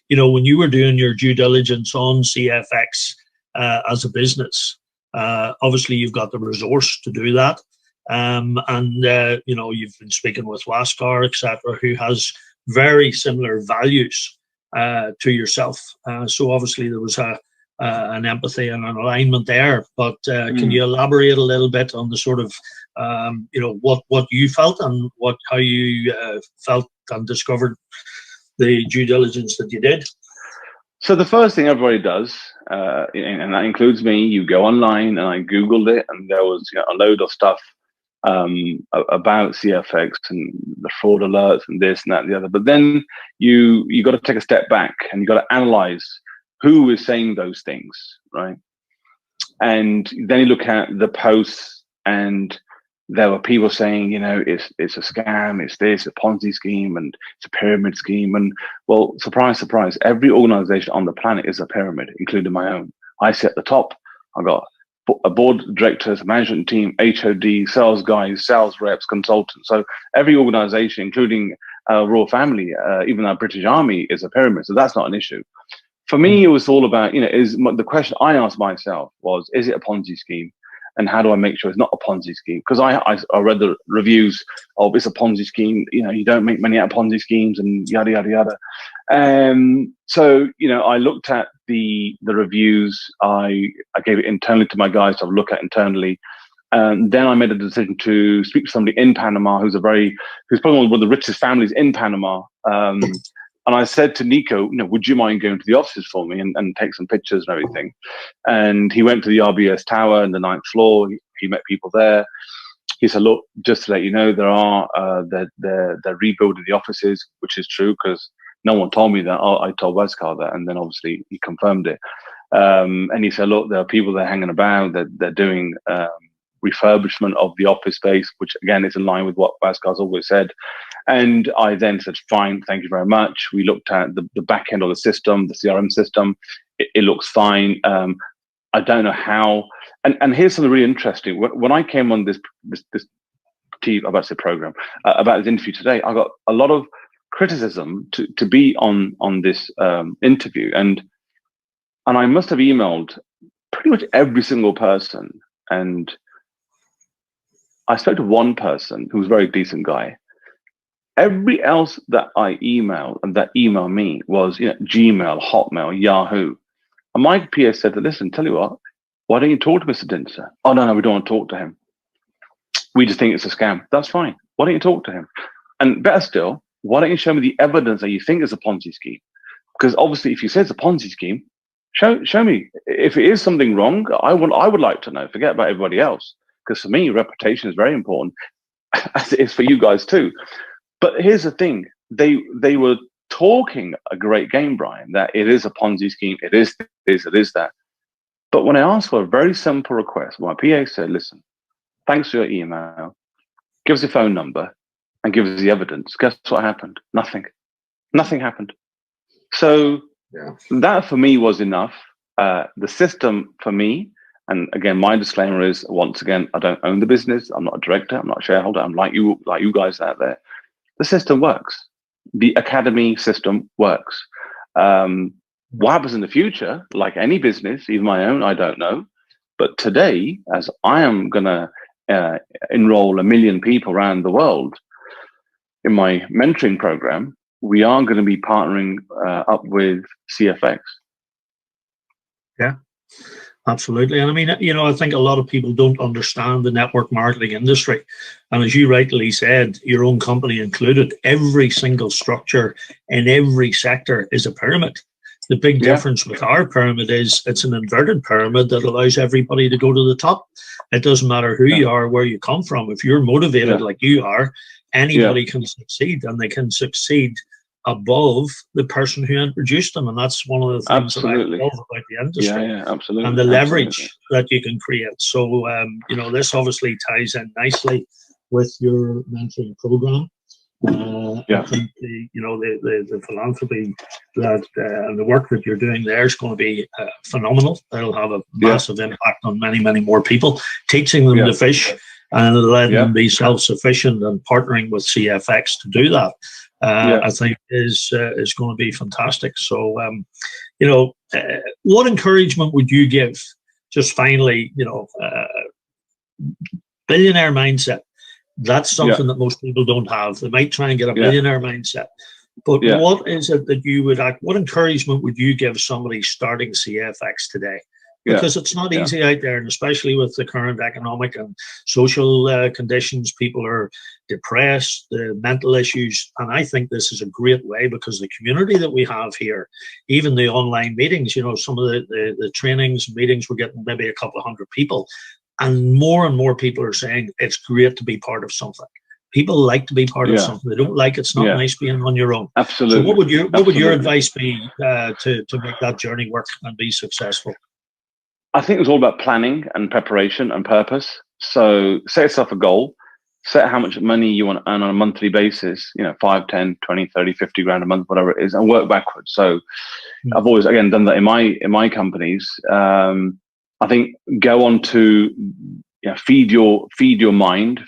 when you were doing your due diligence on CFX as a business, obviously you've got the resource to do that. And you've been speaking with Waskar, etc., who has very similar values to yourself. So obviously there was an empathy and an alignment there. But can you elaborate a little bit on the sort of what you felt and how you felt and discovered the due diligence that you did? So the first thing everybody does, and that includes me, you go online, and I Googled it, and there was a load of stuff about CFX and the fraud alerts and this and that and the other. But then you got to take a step back, and you got to analyze who is saying those things, right? And then you look at the posts, and there were people saying, it's a scam, it's this, a Ponzi scheme, and it's a pyramid scheme. And well, surprise, surprise, every organization on the planet is a pyramid, including my own. I sit at the top. I've got a board of directors, a management team, HOD, sales guys, sales reps, consultants. So every organization, including royal family, even our British Army, is a pyramid. So that's not an issue. For me, it was all about, the question I asked myself was, is it a Ponzi scheme? And how do I make sure it's not a Ponzi scheme? Because I read the reviews of it's a Ponzi scheme. You don't make money out of Ponzi schemes and yada, yada, yada. So, I looked at the reviews. I gave it internally to my guys to look at internally. And then I made a decision to speak to somebody in Panama who's probably one of the richest families in Panama. And I said to Nico, would you mind going to the offices for me and take some pictures and everything? And he went to the RBS Tower in the 9th floor. He met people there. He said, look, just to let you know, they're rebuilding the offices, which is true because no one told me that. I told Waskar that, and then obviously he confirmed it. And he said, look, there are people there hanging about. They're doing refurbishment of the office space, which again is in line with what Waskar's always said. And I then said, fine, thank you very much. We looked at the back end of the system, the CRM system. It looks fine. I don't know how. And here's something really interesting. When I came on this TV, I'm about to say program, about this interview today, I got a lot of criticism to be on this interview. And I must have emailed pretty much every single person. And I spoke to one person who was a very decent guy. Every else that I emailed and that emailed me was Gmail, Hotmail, Yahoo. And my PA said, listen, tell you what, why don't you talk to Mr. Dhinsa? Oh, no, we don't want to talk to him. We just think it's a scam. That's fine. Why don't you talk to him? And better still, why don't you show me the evidence that you think is a Ponzi scheme? Because obviously, if you say it's a Ponzi scheme, show me. If it is something wrong, I would like to know. Forget about everybody else. Because for me, reputation is very important, as it is for you guys too. But here's the thing: they were talking a great game, Brian. That it is a Ponzi scheme. It is this. It is that. But when I asked for a very simple request, my PA said, "Listen, thanks for your email. Give us your phone number and give us the evidence." Guess what happened? Nothing. Nothing happened. So that for me was enough. The system for me. And again, my disclaimer is, once again, I don't own the business. I'm not a director. I'm not a shareholder. I'm like you guys out there. The system works. The academy system works. What happens in the future, like any business, even my own, I don't know. But today, as I am going to enroll 1 million people around the world in my mentoring program, we are going to be partnering up with CFX. Yeah. Absolutely. And I mean, I think a lot of people don't understand the network marketing industry. And as you rightly said, your own company included, every single structure in every sector is a pyramid. The big difference with our pyramid is it's an inverted pyramid that allows everybody to go to the top. It doesn't matter who you are, where you come from. If you're motivated like you are, anybody can succeed, and they can succeed above the person who introduced them. And that's one of the things that I love about the industry. Absolutely. And the leverage that you can create. So, this obviously ties in nicely with your mentoring program. I think the philanthropy that and the work that you're doing there is going to be phenomenal. It'll have a massive impact on many, many more people, teaching them to fish and letting them be self-sufficient and partnering with CFX to do that. I think is going to be fantastic. So, what encouragement would you give? Just finally, billionaire mindset. That's something that most people don't have. They might try and get a billionaire mindset, but what is it that you would what encouragement would you give somebody starting CFX today? Because it's not easy out there, and especially with the current economic and social conditions, people are depressed, the mental issues, and I think this is a great way, because the community that we have here, even the online meetings, some of the trainings, meetings, we're getting maybe a couple of hundred people, and more people are saying it's great to be part of something. People like to be part of something. They don't like it's not nice being on your own. Absolutely. So what would your advice be to make that journey work and be successful? I think it's all about planning and preparation and purpose. So set yourself a goal, set how much money you want to earn on a monthly basis, 5, 10, 20, 30, 50 grand a month, whatever it is, and work backwards. So I've always, again, done that in my companies. I think go on to feed your mind,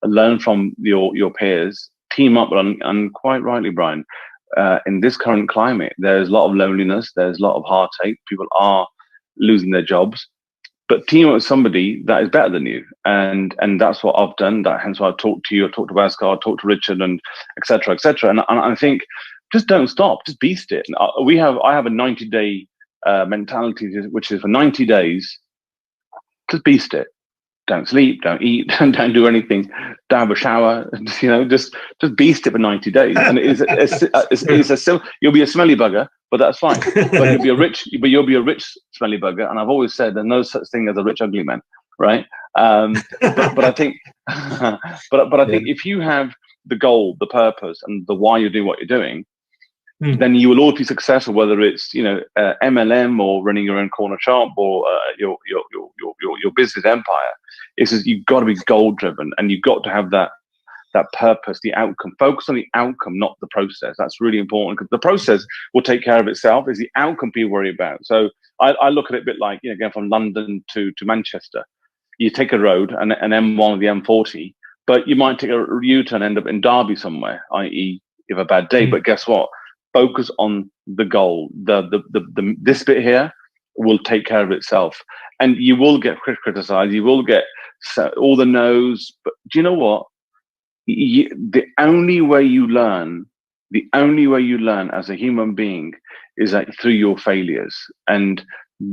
learn from your peers, team up, and quite rightly, Brian, in this current climate, there's a lot of loneliness, there's a lot of heartache, people are losing their jobs, but team up with somebody that is better than you, and that's what I've done. Hence why I talked to you, I talked to Bhaskar, I talked to Richard, and etc. And I think just don't stop, just beast it. I have a 90-day mentality, which is for 90 days, just beast it. Don't sleep, don't eat, don't do anything, don't have a shower, just beast it for 90 days. And it's a simple, you'll be a smelly bugger, but that's fine. But you'll be a rich smelly bugger. And I've always said there's no such thing as a rich ugly man, right? But I think I think if you have the goal, the purpose, and the why you're doing what you're doing, then you will always be successful, whether it's MLM or running your own corner shop or your business empire. It's just, you've got to be goal driven, and you've got to have that purpose, the outcome. Focus on the outcome, not the process. That's really important, because the process will take care of itself. It's the outcome people worry about. So I look at it a bit like, going from London to Manchester. You take a road, an M1 or the M40, but you might take a U-turn and end up in Derby somewhere, i.e. you have a bad day. But guess what? Focus on the goal. This bit here will take care of itself, and you will get criticized. You will get all the no's. But do you know what? The only way you learn as a human being is that through your failures. And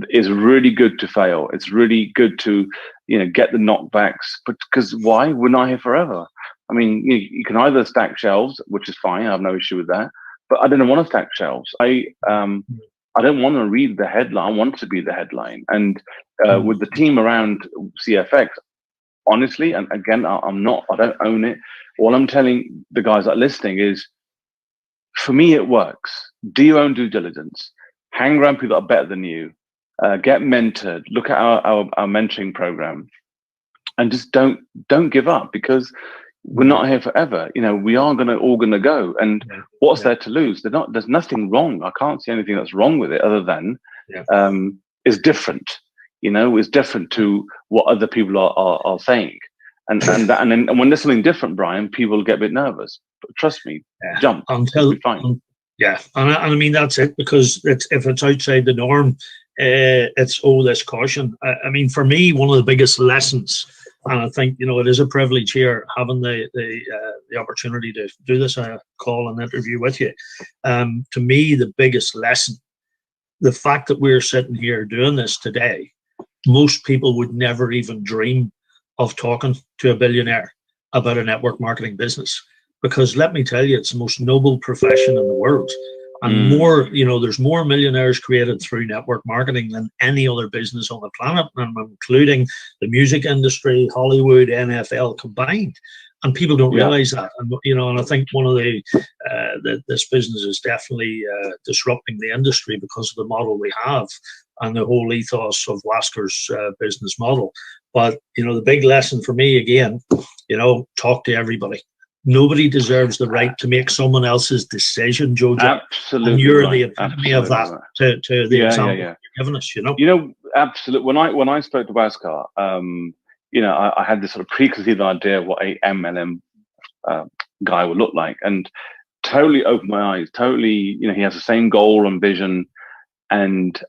it's really good to fail. It's really good to get the knockbacks. But because why? We're not here forever. I mean, you can either stack shelves, which is fine. I have no issue with that. But I didn't want to stack shelves. I don't want to read the headline. I want to be the headline. And with the team around CFX, honestly, and again, I don't own it. All I'm telling the guys that are listening is, for me, it works. Do your own due diligence. Hang around people that are better than you. Get mentored. Look at our mentoring program, and just don't give up, because we're not here forever. We are all gonna go. And what's there to lose? There's nothing wrong. I can't see anything that's wrong with it, other than it's different. It's different to what other people are saying. And then when there's something different, Brian, people get a bit nervous. But trust me, jump. It'll be fine. And I mean, that's it, because if it's outside the norm, it's all this caution. I mean, for me, one of the biggest lessons, and I think it is a privilege here, having the opportunity to do this call and interview with you. To me, the biggest lesson, the fact that we're sitting here doing this today, most people would never even dream of talking to a billionaire about a network marketing business, because let me tell you, it's the most noble profession in the world. And there's more millionaires created through network marketing than any other business on the planet, and including the music industry, Hollywood, NFL combined. And people don't realize that. And I think one of this business is definitely disrupting the industry because of the model we have and the whole ethos of Wasker's business model. But the big lesson for me, again, talk to everybody. Nobody deserves the right to make someone else's decision, Jojar. Absolutely. And you're the epitome of that to the example you're giving us, Absolutely. When I spoke to Bhaskar, I had this sort of preconceived idea of what a MLM guy would look like. And totally opened my eyes. Totally, he has the same goal and vision, and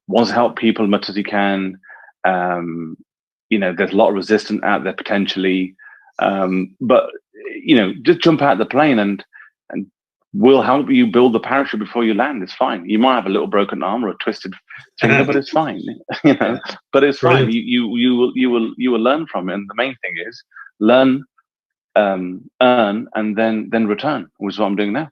wants to help people as much as he can. There's a lot of resistance out there potentially, but just jump out of the plane and we'll help you build the parachute before you land. It's fine. You might have a little broken arm or a twisted finger, but it's fine. But it's fine. You will learn from it. And the main thing is learn, earn, and then return, which is what I'm doing now.